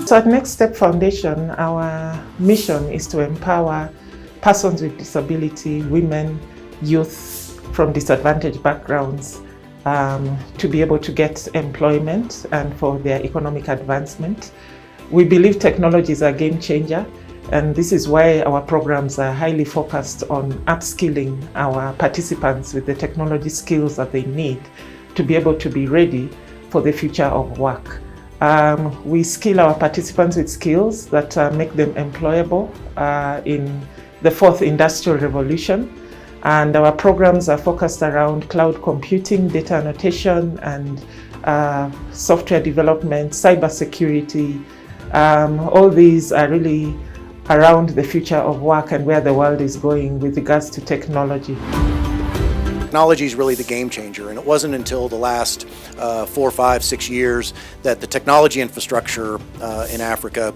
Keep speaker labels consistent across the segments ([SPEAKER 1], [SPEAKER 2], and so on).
[SPEAKER 1] So at Next Step Foundation, our mission is to empower persons with disability, women, youth from disadvantaged backgrounds to be able to get employment and for their economic advancement. We believe technology is a game changer, and this is why our programs are highly focused on upskilling our participants with the technology skills that they need to be able to be ready for the future of work. We skill our participants with skills that make them employable in the fourth industrial revolution. And our programs are focused around cloud computing, data annotation, and software development, cybersecurity. All these are really around the future of work and where the world is going with regards to technology.
[SPEAKER 2] Technology is really the game changer, and it wasn't until the last 4, 5, 6 years that the technology infrastructure in Africa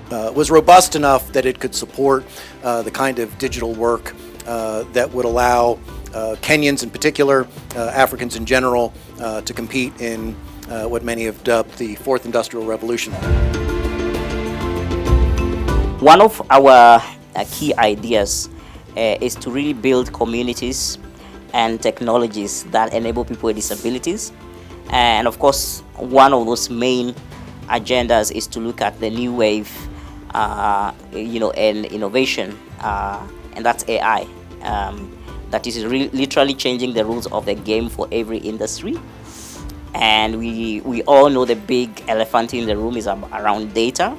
[SPEAKER 2] was robust enough that it could support the kind of digital work that would allow Kenyans in particular, Africans in general, to compete in what many have dubbed the fourth industrial revolution.
[SPEAKER 3] One of our key ideas is to really build communities and technologies that enable people with disabilities. And of course, one of those main agendas is to look at the new wave, and innovation, and that's AI. That is literally changing the rules of the game for every industry. And we all know the big elephant in the room is around data,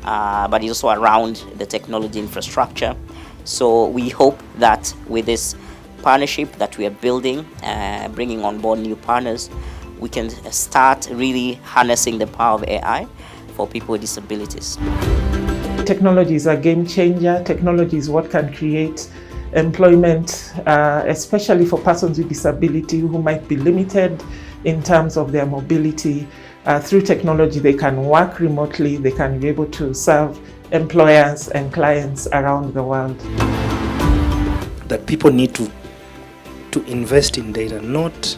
[SPEAKER 3] but it's also around the technology infrastructure. So we hope that with this partnership that we are building, bringing on board new partners, we can start really harnessing the power of AI for people with disabilities.
[SPEAKER 1] Technology is a game changer. Technology is what can create employment, especially for persons with disability who might be limited in terms of their mobility. Through technology, they can work remotely, they can be able to serve employers and clients around the world.
[SPEAKER 4] That people need to invest in data, not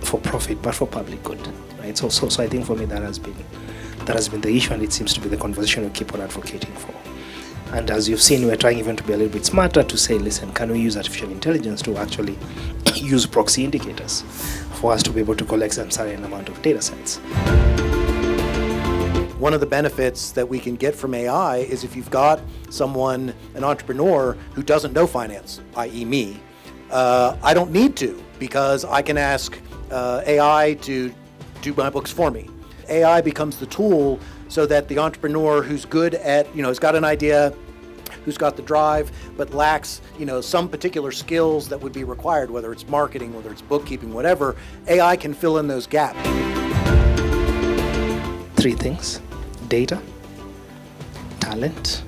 [SPEAKER 4] for profit, but for public good, right? So I think for me that has been the issue, and it seems to be the conversation we keep on advocating for. And as you've seen, we're trying even to be a little bit smarter to say, listen, can we use artificial intelligence to actually use proxy indicators for us to be able to collect a certain amount of data sets?
[SPEAKER 2] One of the benefits that we can get from AI is if you've got someone, an entrepreneur, who doesn't know finance, i.e. me, I don't need to, because I can ask AI to do my books for me. AI becomes the tool so that the entrepreneur who's good at, has got an idea, who's got the drive, but lacks, some particular skills that would be required, whether it's marketing, whether it's bookkeeping, whatever, AI can fill in those gaps.
[SPEAKER 4] 3 things: data, talent,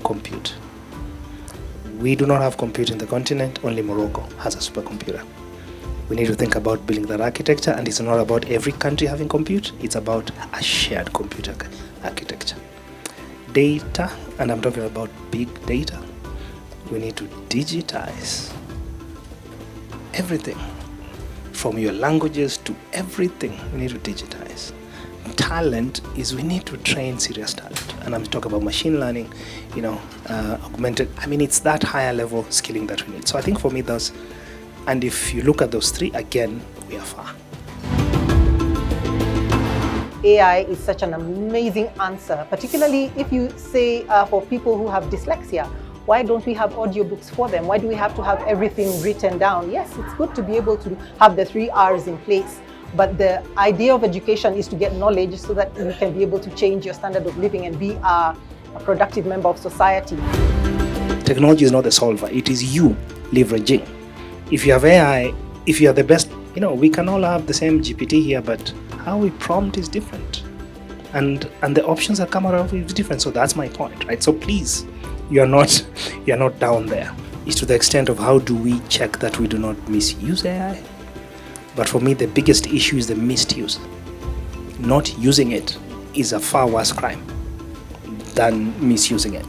[SPEAKER 4] compute. We do not have compute in the continent, only Morocco has a supercomputer. We need to think about building that architecture, and it's not about every country having compute, it's about a shared computer architecture. Data, and I'm talking about big data. We need to digitize everything, from your languages to everything, we need to digitize. Talent is we need to train serious talent, and I'm talking about machine learning, augmented. It's that higher level skilling that we need. So I think for me and if you look at those 3, again, we are far.
[SPEAKER 5] AI is such an amazing answer, particularly if you say for people who have dyslexia. Why don't we have audiobooks for them? Why do we have to have everything written down? Yes, it's good to be able to have the 3 R's in place, but the idea of education is to get knowledge so that you can be able to change your standard of living and be a productive member of society.
[SPEAKER 4] Technology is not the solver, it is you leveraging. If you have AI, if you are the best, we can all have the same GPT here, but how we prompt is different. and the options that come out is different. So that's my point, right? So please, you're not down there. It's to the extent of how do we check that we do not misuse AI. But for me, the biggest issue is the misuse. Not using it is a far worse crime than misusing it.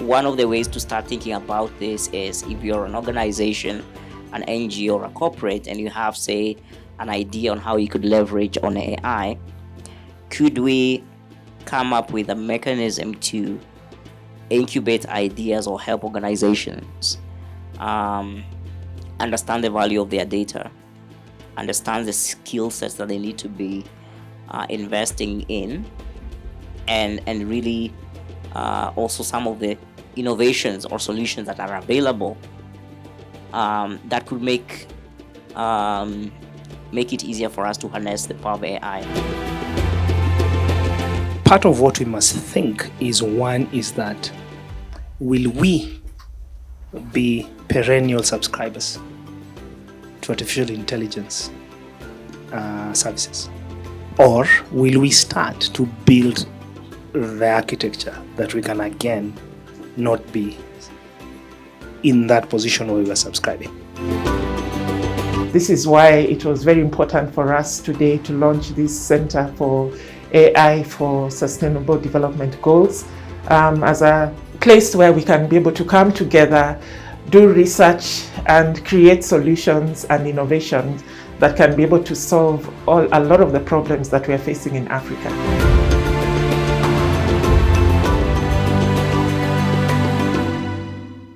[SPEAKER 3] One of the ways to start thinking about this is if you're an organization, an NGO or a corporate, and you have, say, an idea on how you could leverage on AI, could we come up with a mechanism to incubate ideas or help organizations understand the value of their data, understand the skill sets that they need to be investing in, and really also some of the innovations or solutions that are available that could make it easier for us to harness the power of AI.
[SPEAKER 4] Part of what we must think is, one is that will we be perennial subscribers to artificial intelligence services, or will we start to build the architecture that we can again not be in that position where we are subscribing?
[SPEAKER 1] This is why it was very important for us today to launch this Center for AI for Sustainable Development Goals as a place where we can be able to come together, do research and create solutions and innovations that can be able to solve a lot of the problems that we are facing in Africa.